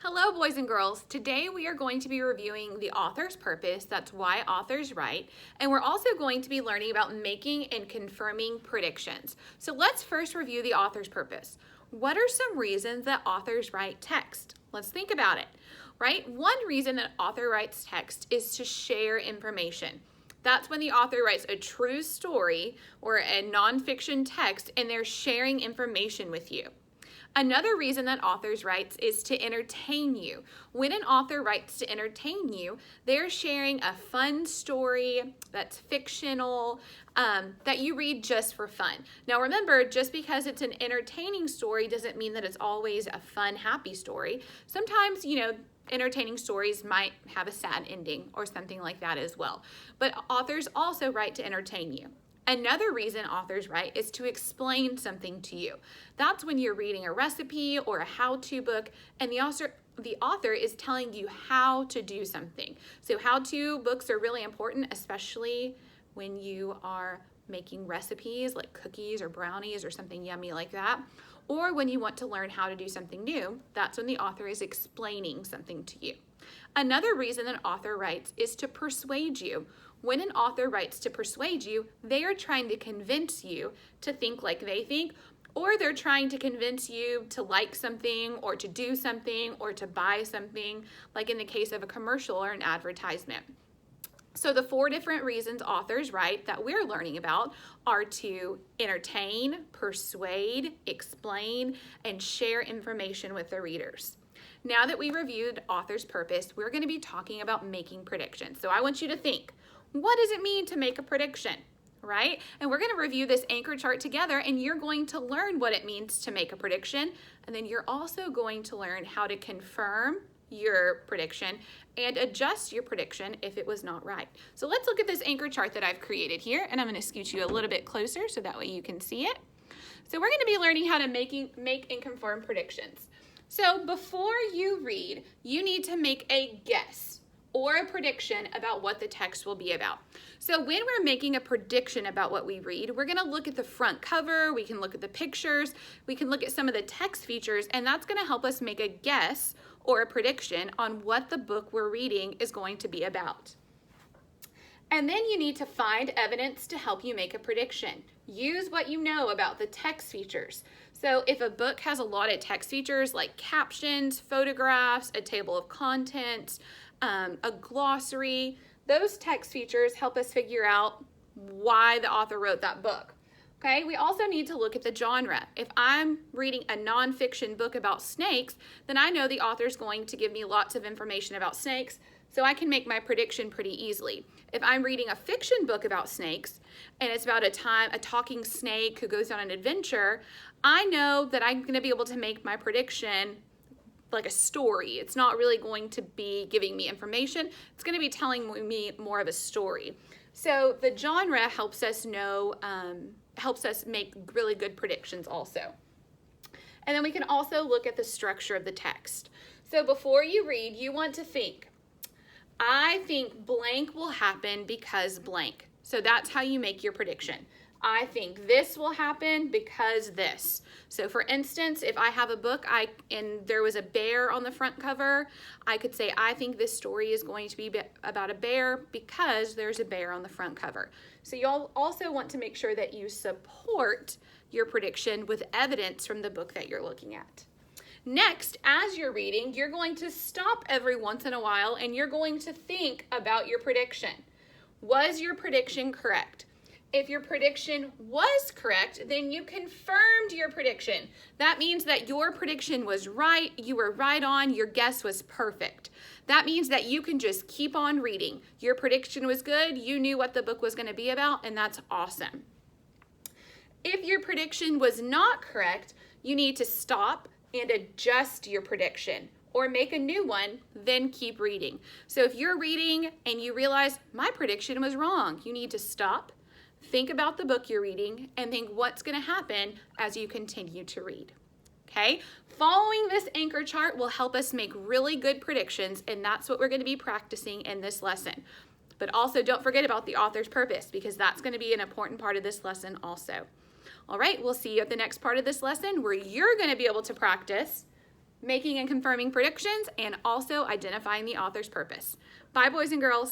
Hello, boys and girls. Today we are going to be reviewing the author's purpose, that's why authors write, and we're also going to be learning about making and confirming predictions. So let's first review the author's purpose. What are some reasons that authors write text? Let's think about it, right? One reason an author writes text is to share information. That's when the author writes a true story or a nonfiction text and they're sharing information with you. Another reason that authors write is to entertain you. When an author writes to entertain you, they're sharing a fun story that's fictional, that you read just for fun. Now remember, just because it's an entertaining story doesn't mean that it's always a fun, happy story. Sometimes, entertaining stories might have a sad ending or something like that as well. But authors also write to entertain you. Another reason authors write is to explain something to you. That's when you're reading a recipe or a how-to book and the author is telling you how to do something. So how-to books are really important, especially when you are making recipes like cookies or brownies or something yummy like that. Or when you want to learn how to do something new, that's when the author is explaining something to you. Another reason an author writes is to persuade you. When an author writes to persuade you, they are trying to convince you to think like they think, or they're trying to convince you to like something or to do something or to buy something, like in the case of a commercial or an advertisement. So the 4 different reasons authors write that we're learning about are to entertain, persuade, explain, and share information with the readers. Now that we reviewed author's purpose, we're going to be talking about making predictions. So I want you to think, what does it mean to make a prediction, right? And we're going to review this anchor chart together and you're going to learn what it means to make a prediction. And then you're also going to learn how to confirm your prediction and adjust your prediction if it was not right. So let's look at this anchor chart that I've created here, and I'm going to scoot you a little bit closer so that way you can see it. So we're going to be learning how to make and confirm predictions. So before you read, you need to make a guess or a prediction about what the text will be about. So when we're making a prediction about what we read, we're gonna look at the front cover, we can look at the pictures, we can look at some of the text features, and that's gonna help us make a guess or a prediction on what the book we're reading is going to be about. And then you need to find evidence to help you make a prediction. Use what you know about the text features. So if a book has a lot of text features like captions, photographs, a table of contents, a glossary, those text features help us figure out why the author wrote that book. Okay, we also need to look at the genre. If I'm reading a nonfiction book about snakes, then I know the author's going to give me lots of information about snakes, so I can make my prediction pretty easily. If I'm reading a fiction book about snakes, and it's about a talking snake who goes on an adventure, I know that I'm gonna be able to make my prediction like a story. It's not really going to be giving me information. It's going to be telling me more of a story. So the genre helps us know, helps us make really good predictions also. And then we can also look at the structure of the text. So before you read, you want to think, I think blank will happen because blank. So that's how you make your prediction. I think this will happen because this. So for instance, if I have a book and there was a bear on the front cover, I could say, I think this story is going to be about a bear because there's a bear on the front cover. So you'll also want to make sure that you support your prediction with evidence from the book that you're looking at. Next, as you're reading, you're going to stop every once in a while and you're going to think about your prediction. Was your prediction correct? If your prediction was correct, then you confirmed your prediction. That means that your prediction was right, you were right on, your guess was perfect. That means that you can just keep on reading. Your prediction was good, you knew what the book was going to be about, and that's awesome. If your prediction was not correct, you need to stop and adjust your prediction or make a new one, then keep reading. So if you're reading and you realize my prediction was wrong, you need to stop, think about the book you're reading, and think what's going to happen as you continue to read. Okay? Following this anchor chart will help us make really good predictions, and that's what we're going to be practicing in this lesson. But also don't forget about the author's purpose, because that's going to be an important part of this lesson also. All right, we'll see you at the next part of this lesson where you're going to be able to practice making and confirming predictions, and also identifying the author's purpose. Bye, boys and girls.